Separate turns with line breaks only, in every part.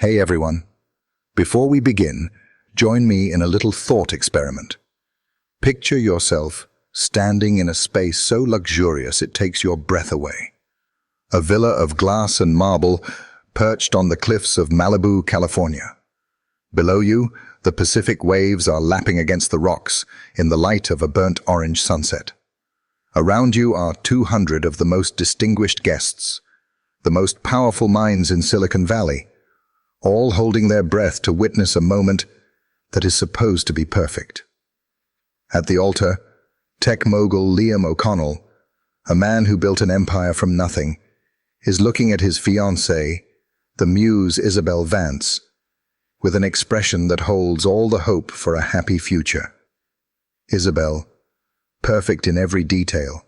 Hey everyone. Before we begin, join me in a little thought experiment. Picture yourself standing in a space so luxurious it takes your breath away. A villa of glass and marble perched on the cliffs of Malibu, California. Below you, the Pacific waves are lapping against the rocks in the light of a burnt orange sunset. Around you are 200 of the most distinguished guests, the most powerful minds in Silicon Valley, all holding their breath to witness a moment that is supposed to be perfect. At the altar, tech mogul Liam O'Connell, a man who built an empire from nothing, is looking at his fiancée, the muse Isabel Vance, with an expression that holds all the hope for a happy future. Isabel, perfect in every detail,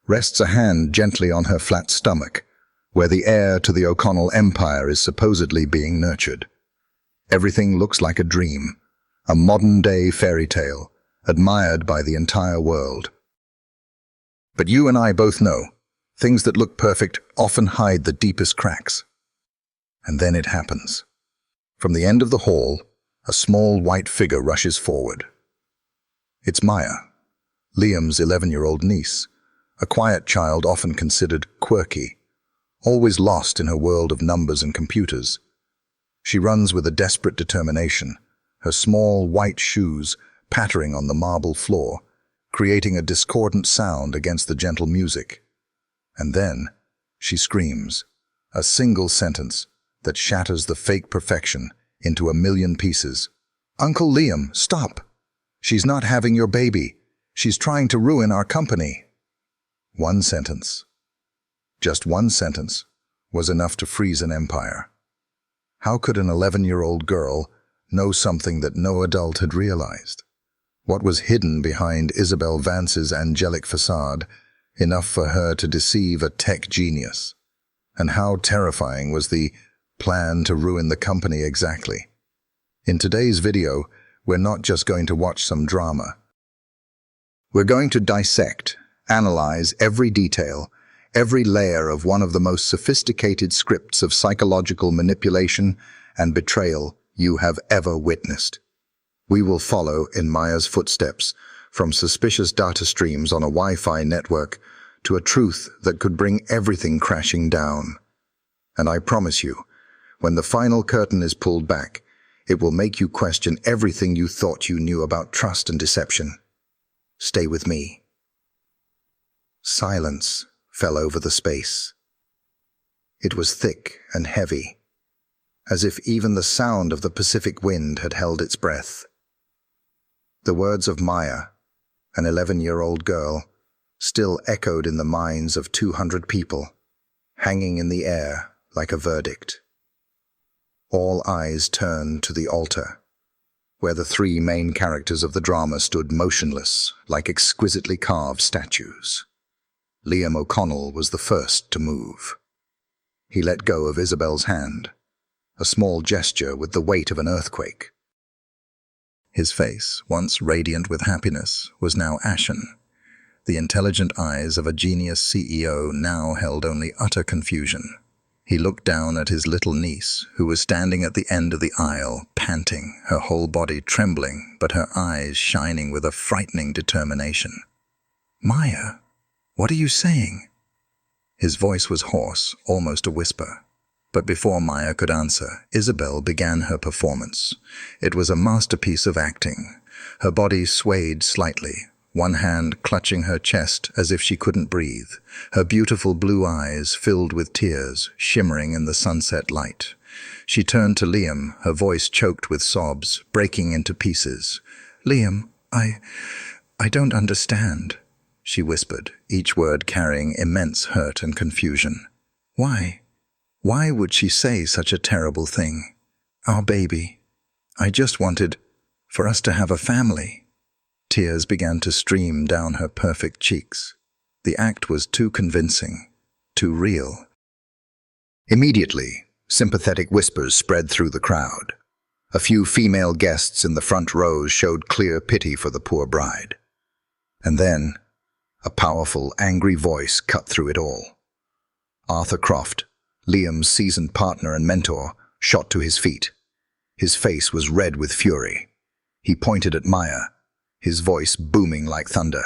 rests a hand gently on her flat stomach, where the heir to the O'Connell empire is supposedly being nurtured. Everything looks like a dream, a modern-day fairy tale, admired by the entire world. But you and I both know, things that look perfect often hide the deepest cracks. And then it happens. From the end of the hall, a small white figure rushes forward. It's Maya, Liam's 11-year-old niece, a quiet child often considered quirky, always lost in her world of numbers and computers. She runs with a desperate determination, her small white shoes pattering on the marble floor, creating a discordant sound against the gentle music. And then she screams, a single sentence that shatters the fake perfection into a million pieces. "Uncle Liam, stop! She's not having your baby. She's trying to ruin our company." One sentence, just one sentence, was enough to freeze an empire. How could an 11-year-old girl know something that no adult had realized? What was hidden behind Isabel Vance's angelic facade, enough for her to deceive a tech genius? And how terrifying was the plan to ruin the company exactly? In today's video, we're not just going to watch some drama. We're going to dissect, analyze every detail, every layer of one of the most sophisticated scripts of psychological manipulation and betrayal you have ever witnessed. We will follow in Maya's footsteps, from suspicious data streams on a Wi-Fi network to a truth that could bring everything crashing down. And I promise you, when the final curtain is pulled back, it will make you question everything you thought you knew about trust and deception. Stay with me. Silence fell over the space. It was thick and heavy, as if even the sound of the Pacific wind had held its breath. The words of Maya, an 11-year-old girl, still echoed in the minds of 200 people, hanging in the air like a verdict. All eyes turned to the altar, where the three main characters of the drama stood motionless, like exquisitely carved statues. Liam O'Connell was the first to move. He let go of Isabel's hand, a small gesture with the weight of an earthquake. His face, once radiant with happiness, was now ashen. The intelligent eyes of a genius CEO now held only utter confusion. He looked down at his little niece, who was standing at the end of the aisle, panting, her whole body trembling, but her eyes shining with a frightening determination. "Maya, what are you saying?" His voice was hoarse, almost a whisper. But before Maya could answer, Isabel began her performance. It was a masterpiece of acting. Her body swayed slightly, one hand clutching her chest as if she couldn't breathe, her beautiful blue eyes filled with tears, shimmering in the sunset light. She turned to Liam, her voice choked with sobs, breaking into pieces. "Liam, I don't understand," she whispered, each word carrying immense hurt and confusion. "Why? Why would she say such a terrible thing? Our baby. I just wanted for us to have a family." Tears began to stream down her perfect cheeks. The act was too convincing, too real. Immediately, sympathetic whispers spread through the crowd. A few female guests in the front rows showed clear pity for the poor bride. And then, a powerful, angry voice cut through it all. Arthur Croft, Liam's seasoned partner and mentor, shot to his feet. His face was red with fury. He pointed at Maya, his voice booming like thunder.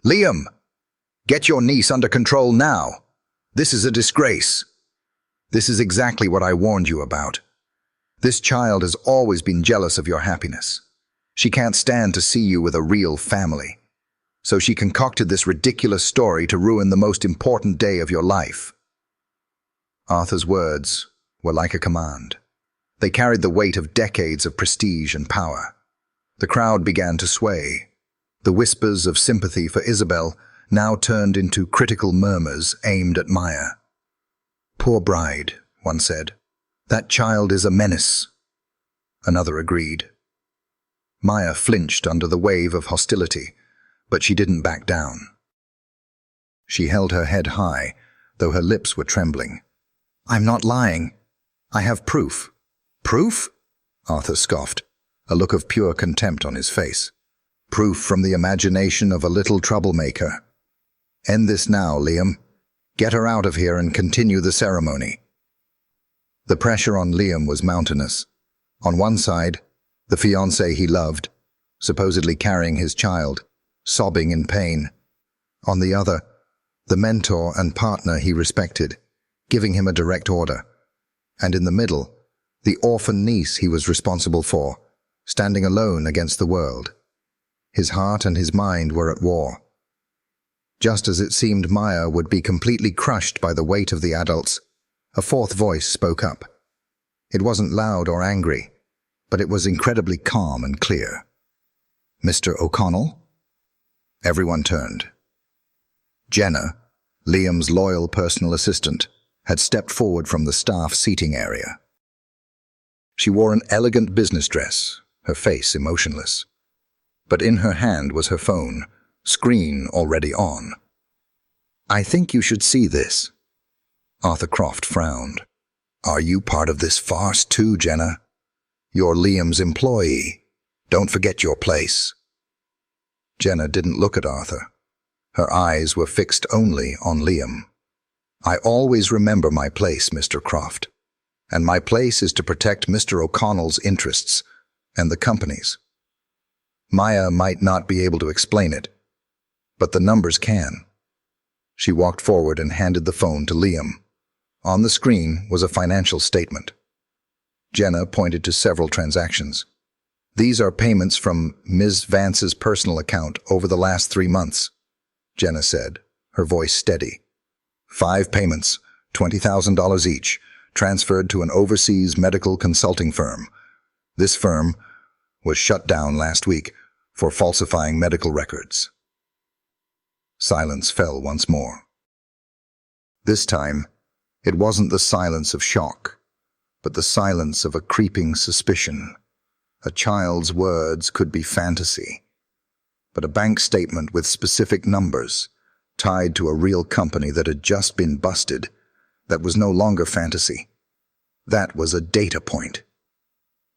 "Liam! Get your niece under control now! This is a disgrace! This is exactly what I warned you about. This child has always been jealous of your happiness. She can't stand to see you with a real family. So she concocted this ridiculous story to ruin the most important day of your life." Arthur's words were like a command. They carried the weight of decades of prestige and power. The crowd began to sway. The whispers of sympathy for Isabel now turned into critical murmurs aimed at Maya. "Poor bride," one said. "That child is a menace." Another agreed. Maya flinched under the wave of hostility, but she didn't back down. She held her head high, though her lips were trembling. "I'm not lying. I have proof." "Proof?" Arthur scoffed, a look of pure contempt on his face. "Proof from the imagination of a little troublemaker. End this now, Liam. Get her out of here and continue the ceremony." The pressure on Liam was mountainous. On one side, the fiancée he loved, supposedly carrying his child, sobbing in pain. On the other, the mentor and partner he respected, giving him a direct order. And in the middle, the orphan niece he was responsible for, standing alone against the world. His heart and his mind were at war. Just as it seemed Maya would be completely crushed by the weight of the adults, a fourth voice spoke up. It wasn't loud or angry, but it was incredibly calm and clear. "Mr. O'Connell?" Everyone turned. Jenna, Liam's loyal personal assistant, had stepped forward from the staff seating area. She wore an elegant business dress, her face emotionless. But in her hand was her phone, screen already on. "I think you should see this." Arthur Croft frowned. "Are you part of this farce too, Jenna? You're Liam's employee. Don't forget your place." Jenna didn't look at Arthur. Her eyes were fixed only on Liam. "I always remember my place, Mr. Croft. And my place is to protect Mr. O'Connell's interests and the company's. Maya might not be able to explain it, but the numbers can." She walked forward and handed the phone to Liam. On the screen was a financial statement. Jenna pointed to several transactions. "These are payments from Ms. Vance's personal account over the last 3 months," Jenna said, her voice steady. 5 payments, $20,000 each, transferred to an overseas medical consulting firm. This firm was shut down last week for falsifying medical records. Silence fell once more. This time, it wasn't the silence of shock, but the silence of a creeping suspicion. A child's words could be fantasy, but a bank statement with specific numbers, tied to a real company that had just been busted, that was no longer fantasy. That was a data point.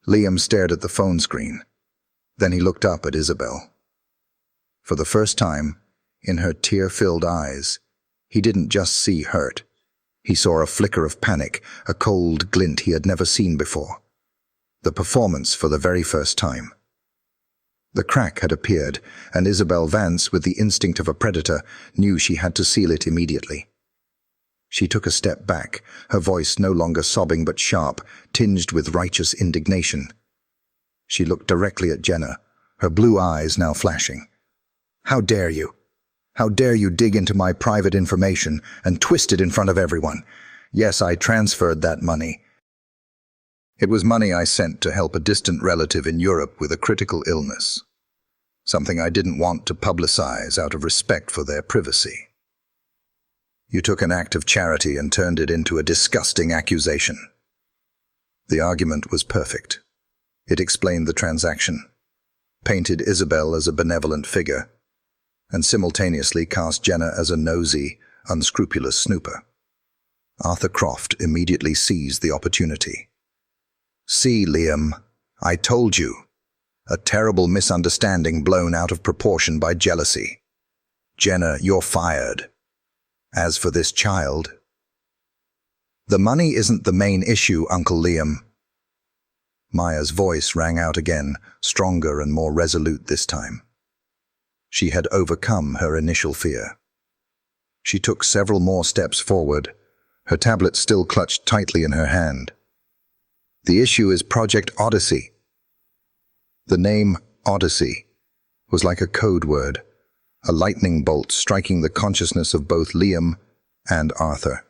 Liam stared at the phone screen. Then he looked up at Isabel. For the first time, in her tear-filled eyes, he didn't just see hurt. He saw a flicker of panic, a cold glint he had never seen before. The performance for the very first time. The crack had appeared, and Isabel Vance, with the instinct of a predator, knew she had to seal it immediately. She took a step back, her voice no longer sobbing but sharp, tinged with righteous indignation. She looked directly at Jenna, her blue eyes now flashing. "How dare you? How dare you dig into my private information and twist it in front of everyone? Yes, I transferred that money. It was money I sent to help a distant relative in Europe with a critical illness. Something I didn't want to publicize out of respect for their privacy. You took an act of charity and turned it into a disgusting accusation." The argument was perfect. It explained the transaction, painted Isabel as a benevolent figure, and simultaneously cast Jenna as a nosy, unscrupulous snooper. Arthur Croft immediately seized the opportunity. "See, Liam, I told you. A terrible misunderstanding blown out of proportion by jealousy. Jenna, you're fired. As for this child..." The money isn't the main issue, Uncle Liam. Maya's voice rang out again, stronger and more resolute this time. She had overcome her initial fear. She took several more steps forward, her tablet still clutched tightly in her hand. The issue is Project Odyssey. The name Odyssey was like a code word, a lightning bolt striking the consciousness of both Liam and Arthur.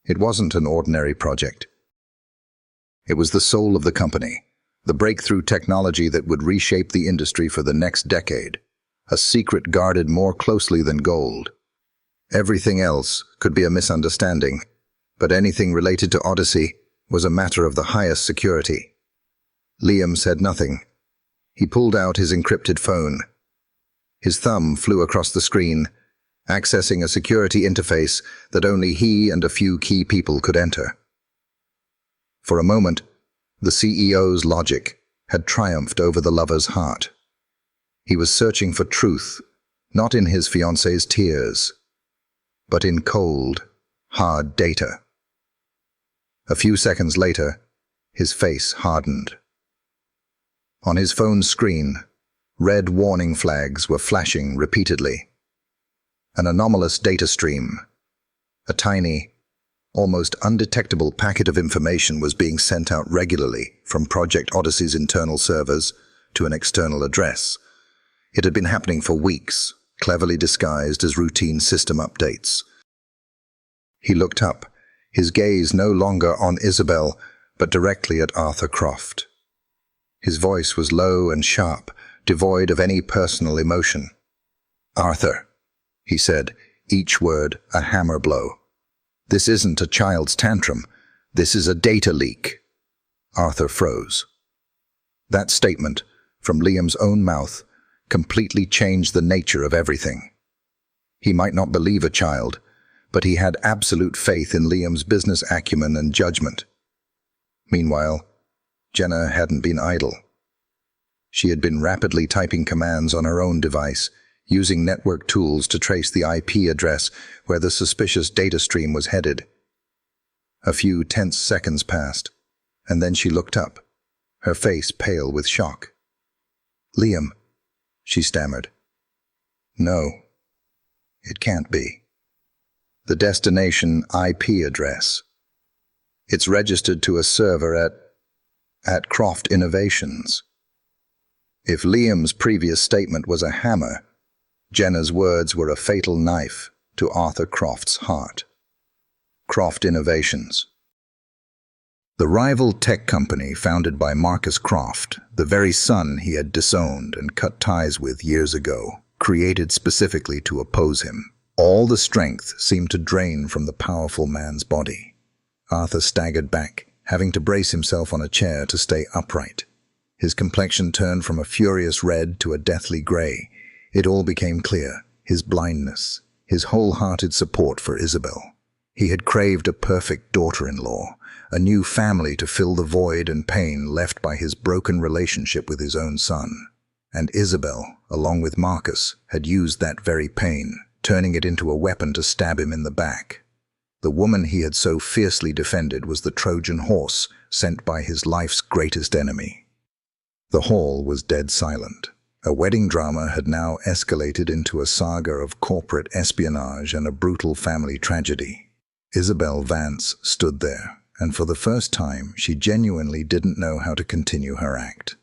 It wasn't an ordinary project. It was the soul of the company, the breakthrough technology that would reshape the industry for the next decade, a secret guarded more closely than gold. Everything else could be a misunderstanding, but anything related to Odyssey was a matter of the highest security. Liam said nothing. He pulled out his encrypted phone. His thumb flew across the screen, accessing a security interface that only he and a few key people could enter. For a moment, the CEO's logic had triumphed over the lover's heart. He was searching for truth, not in his fiancée's tears, but in cold, hard data. A few seconds later, his face hardened. On his phone's screen, red warning flags were flashing repeatedly. An anomalous data stream, a tiny, almost undetectable packet of information was being sent out regularly from Project Odyssey's internal servers to an external address. It had been happening for weeks, cleverly disguised as routine system updates. He looked up, his gaze no longer on Isabel, but directly at Arthur Croft. His voice was low and sharp, devoid of any personal emotion. "Arthur," he said, each word a hammer blow. "This isn't a child's tantrum. This is a data leak." Arthur froze. That statement, from Liam's own mouth, completely changed the nature of everything. He might not believe a child, but he had absolute faith in Liam's business acumen and judgment. Meanwhile, Jenna hadn't been idle. She had been rapidly typing commands on her own device, using network tools to trace the IP address where the suspicious data stream was headed. A few tense seconds passed, and then she looked up, her face pale with shock. "Liam," she stammered. "No, it can't be. The destination IP address. It's registered to a server at Croft Innovations." If Liam's previous statement was a hammer, Jenna's words were a fatal knife to Arthur Croft's heart. Croft Innovations. The rival tech company founded by Marcus Croft, the very son he had disowned and cut ties with years ago, created specifically to oppose him. All the strength seemed to drain from the powerful man's body. Arthur staggered back, having to brace himself on a chair to stay upright. His complexion turned from a furious red to a deathly grey. It all became clear: his blindness, his wholehearted support for Isabel. He had craved a perfect daughter-in-law, a new family to fill the void and pain left by his broken relationship with his own son. And Isabel, along with Marcus, had used that very pain, turning it into a weapon to stab him in the back. The woman he had so fiercely defended was the Trojan horse sent by his life's greatest enemy. The hall was dead silent. A wedding drama had now escalated into a saga of corporate espionage and a brutal family tragedy. Isabel Vance stood there, and for the first time she genuinely didn't know how to continue her act.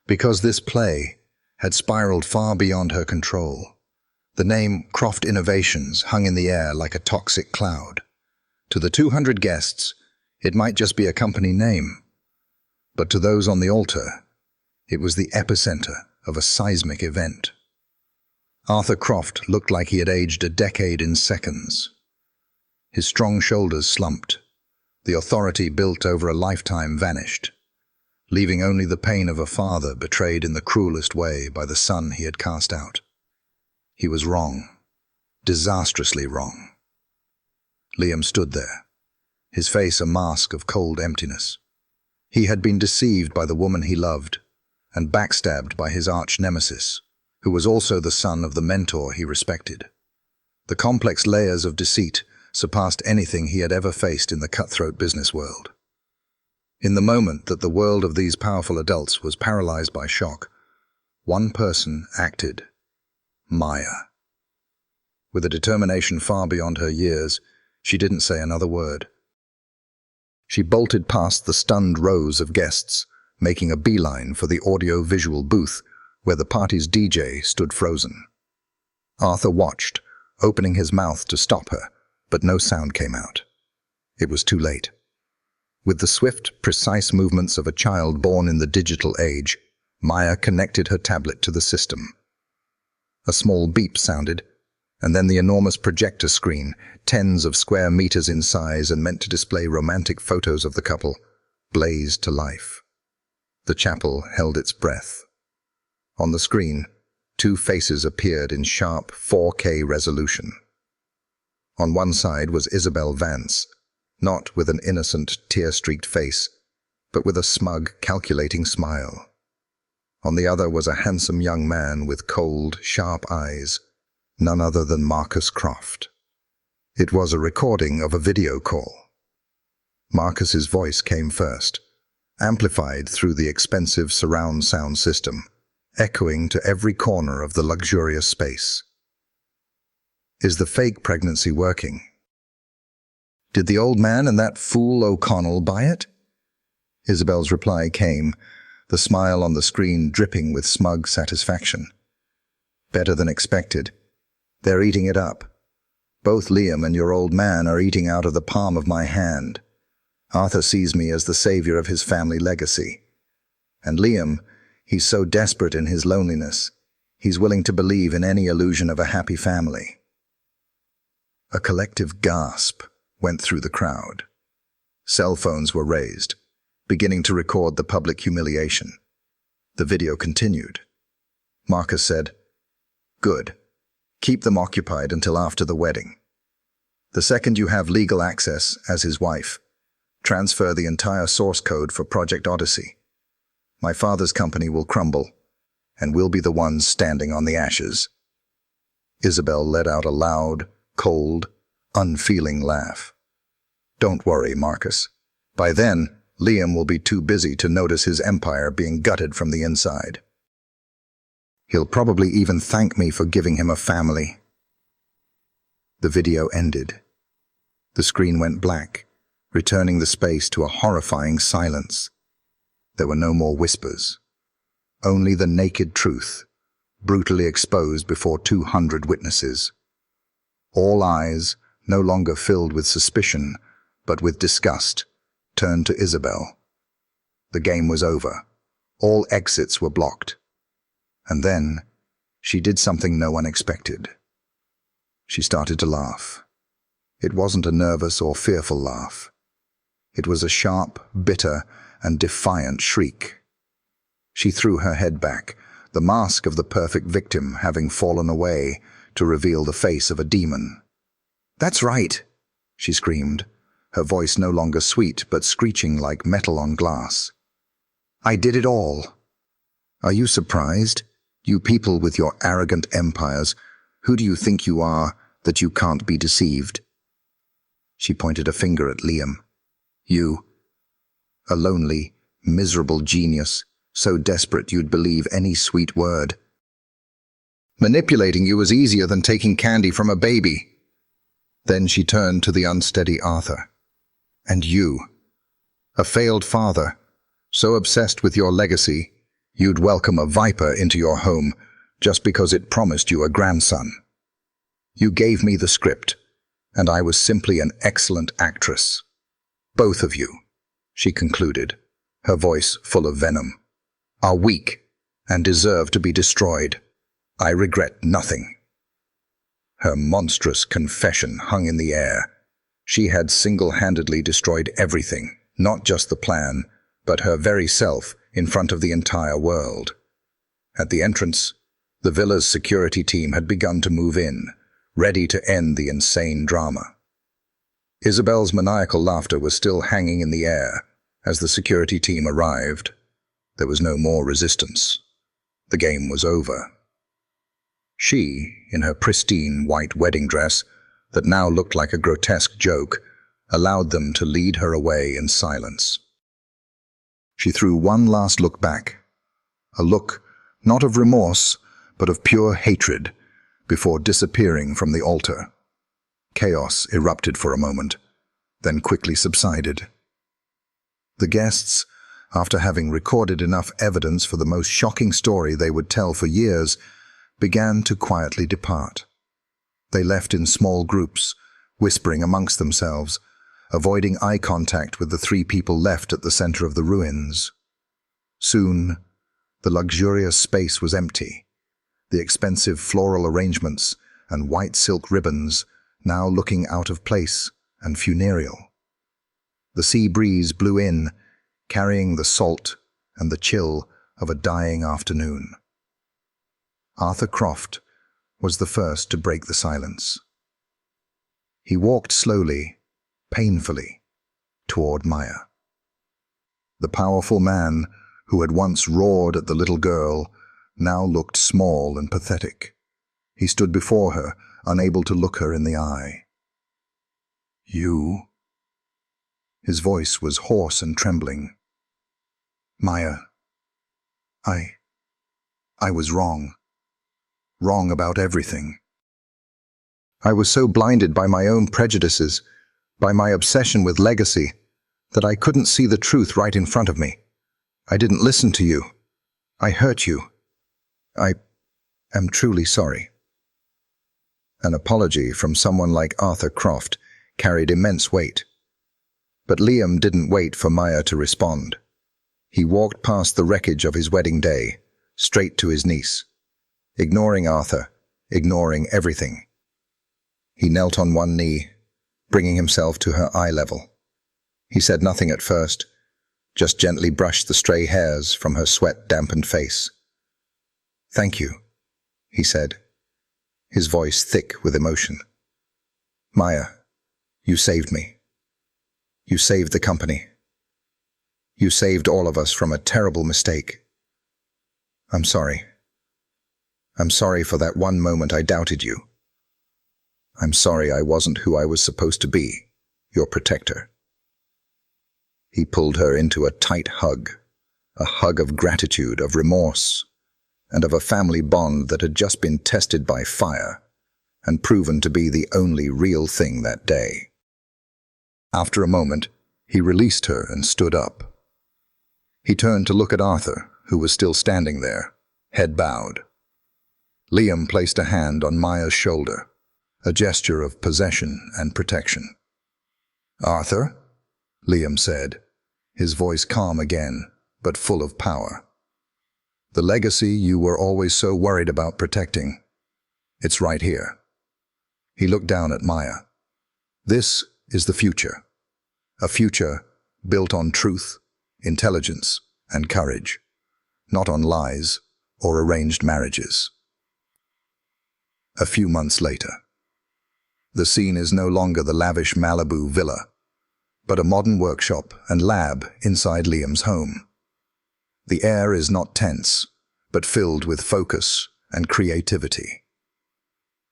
Because this play had spiraled far beyond her control. The name Croft Innovations hung in the air like a toxic cloud. To the 200 guests, it might just be a company name. But to those on the altar, it was the epicenter of a seismic event. Arthur Croft looked like he had aged a decade in seconds. His strong shoulders slumped. The authority built over a lifetime vanished, leaving only the pain of a father betrayed in the cruelest way by the son he had cast out. He was wrong, disastrously wrong. Liam stood there, his face a mask of cold emptiness. He had been deceived by the woman he loved, and backstabbed by his arch-nemesis, who was also the son of the mentor he respected. The complex layers of deceit, surpassed anything he had ever faced in the cutthroat business world. In the moment that the world of these powerful adults was paralyzed by shock, one person acted: Maya. With a determination far beyond her years, she didn't say another word. She bolted past the stunned rows of guests, making a beeline for the audio-visual booth where the party's DJ stood frozen. Arthur watched, opening his mouth to stop her, but no sound came out. It was too late. With the swift, precise movements of a child born in the digital age, Maya connected her tablet to the system. A small beep sounded, and then the enormous projector screen, tens of square meters in size and meant to display romantic photos of the couple, blazed to life. The chapel held its breath. On the screen, two faces appeared in sharp 4K resolution. On one side was Isabel Vance, not with an innocent, tear-streaked face, but with a smug, calculating smile. On the other was a handsome young man with cold, sharp eyes, none other than Marcus Croft. It was a recording of a video call. Marcus's voice came first, amplified through the expensive surround sound system, echoing to every corner of the luxurious space. "Is the fake pregnancy working? Did the old man and that fool O'Connell buy it?" Isabel's reply came, the smile on the screen dripping with smug satisfaction. "Better than expected. They're eating it up. Both Liam and your old man are eating out of the palm of my hand. Arthur sees me as the savior of his family legacy. And Liam, he's so desperate in his loneliness, he's willing to believe in any illusion of a happy family." A collective gasp went through the crowd. Cell phones were raised, beginning to record the public humiliation. The video continued. Marcus said, "Good. Keep them occupied until after the wedding. The second you have legal access as his wife, transfer the entire source code for Project Odyssey. My father's company will crumble, and we'll be the ones standing on the ashes." Isabel let out a loud, cold, unfeeling laugh. "Don't worry, Marcus. By then, Liam will be too busy to notice his empire being gutted from the inside. He'll probably even thank me for giving him a family." The video ended. The screen went black, returning the space to a horrifying silence. There were no more whispers. Only the naked truth, brutally exposed before 200 witnesses. All eyes, no longer filled with suspicion, but with disgust, turned to Isabel. The game was over. All exits were blocked. And then, she did something no one expected. She started to laugh. It wasn't a nervous or fearful laugh. It was a sharp, bitter, and defiant shriek. She threw her head back, the mask of the perfect victim having fallen away to reveal the face of a demon. "That's right," she screamed, her voice no longer sweet but screeching like metal on glass. "I did it all. Are you surprised? You people with your arrogant empires, who do you think you are that you can't be deceived?" She pointed a finger at Liam. "You, a lonely, miserable genius, so desperate you'd believe any sweet word. Manipulating you was easier than taking candy from a baby." Then she turned to the unsteady Arthur. "And you, a failed father, so obsessed with your legacy, you'd welcome a viper into your home just because it promised you a grandson. You gave me the script, and I was simply an excellent actress. Both of you," she concluded, her voice full of venom, "are weak and deserve to be destroyed. I regret nothing." Her monstrous confession hung in the air. She had single-handedly destroyed everything, not just the plan, but her very self in front of the entire world. At the entrance, the villa's security team had begun to move in, ready to end the insane drama. Isabel's maniacal laughter was still hanging in the air as the security team arrived. There was no more resistance. The game was over. She, in her pristine white wedding dress, that now looked like a grotesque joke, allowed them to lead her away in silence. She threw one last look back, a look not of remorse, but of pure hatred, before disappearing from the altar. Chaos erupted for a moment, then quickly subsided. The guests, after having recorded enough evidence for the most shocking story they would tell for years, began to quietly depart. They left in small groups, whispering amongst themselves, avoiding eye contact with the three people left at the center of the ruins. Soon, the luxurious space was empty, the expensive floral arrangements and white silk ribbons now looking out of place and funereal. The sea breeze blew in, carrying the salt and the chill of a dying afternoon. Arthur Croft was the first to break the silence. He walked slowly, painfully, toward Maya. The powerful man who had once roared at the little girl now looked small and pathetic. He stood before her, unable to look her in the eye. "You?" His voice was hoarse and trembling. "Maya, I was wrong. Wrong about everything. I was so blinded by my own prejudices, by my obsession with legacy, that I couldn't see the truth right in front of me. I didn't listen to you. I hurt you. I am truly sorry." An apology from someone like Arthur Croft carried immense weight. But Liam didn't wait for Maya to respond. He walked past the wreckage of his wedding day, straight to his niece, ignoring Arthur, ignoring everything. He knelt on one knee, bringing himself to her eye level. He said nothing at first, just gently brushed the stray hairs from her sweat-dampened face. "Thank you," he said, his voice thick with emotion. "Maya, you saved me. You saved the company. You saved all of us from a terrible mistake. I'm sorry. I'm sorry for that one moment I doubted you. I'm sorry I wasn't who I was supposed to be, your protector." He pulled her into a tight hug, a hug of gratitude, of remorse, and of a family bond that had just been tested by fire and proven to be the only real thing that day. After a moment, he released her and stood up. He turned to look at Arthur, who was still standing there, head bowed. Liam placed a hand on Maya's shoulder, a gesture of possession and protection. "Arthur?" Liam said, his voice calm again, but full of power. "The legacy you were always so worried about protecting, it's right here." He looked down at Maya. "This is the future. A future built on truth, intelligence, and courage, not on lies or arranged marriages." A few months later. The scene is no longer the lavish Malibu villa, but a modern workshop and lab inside Liam's home. The air is not tense, but filled with focus and creativity.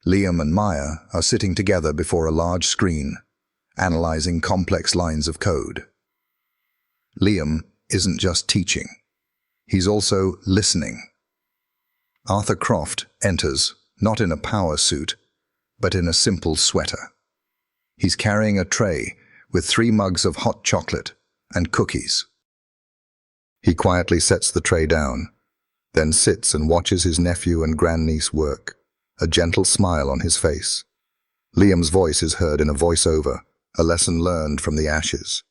Liam and Maya are sitting together before a large screen, analyzing complex lines of code. Liam isn't just teaching. He's also listening. Arthur Croft enters, not in a power suit, but in a simple sweater. He's carrying a tray with 3 mugs of hot chocolate and cookies. He quietly sets the tray down, then sits and watches his nephew and grandniece work, a gentle smile on his face. Liam's voice is heard in a voiceover, a lesson learned from the ashes.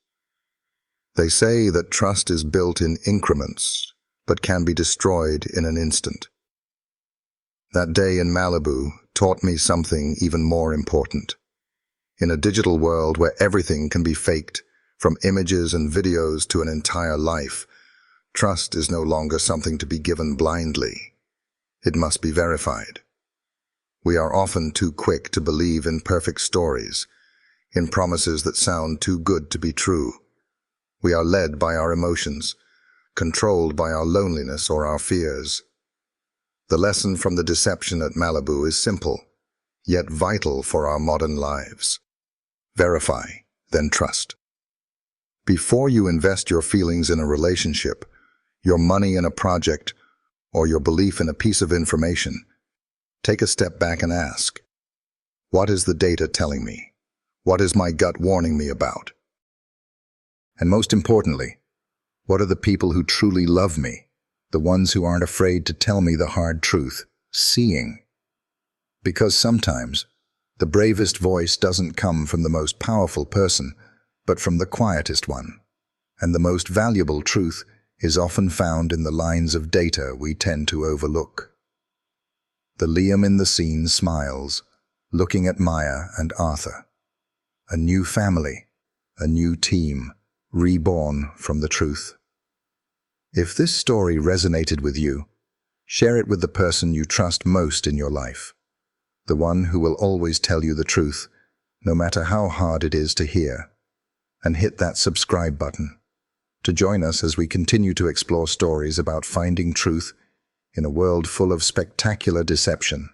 "They say that trust is built in increments, but can be destroyed in an instant. That day in Malibu taught me something even more important. In a digital world where everything can be faked, from images and videos to an entire life, trust is no longer something to be given blindly. It must be verified. We are often too quick to believe in perfect stories, in promises that sound too good to be true. We are led by our emotions, controlled by our loneliness or our fears. The lesson from the deception at Malibu is simple. yet vital for our modern lives. Verify, then trust. Before you invest your feelings in a relationship, your money in a project, or your belief in a piece of information, take a step back and ask, what is the data telling me? What is my gut warning me about? And most importantly, what are the people who truly love me, the ones who aren't afraid to tell me the hard truth, seeing? Because sometimes, the bravest voice doesn't come from the most powerful person, but from the quietest one. And the most valuable truth is often found in the lines of data we tend to overlook. The Liam in the scene smiles, looking at Maya and Arthur. A new family, a new team, reborn from the truth. If this story resonated with you, share it with the person you trust most in your life, the one who will always tell you the truth, no matter how hard it is to hear. And hit that subscribe button to join us as we continue to explore stories about finding truth in a world full of spectacular deception.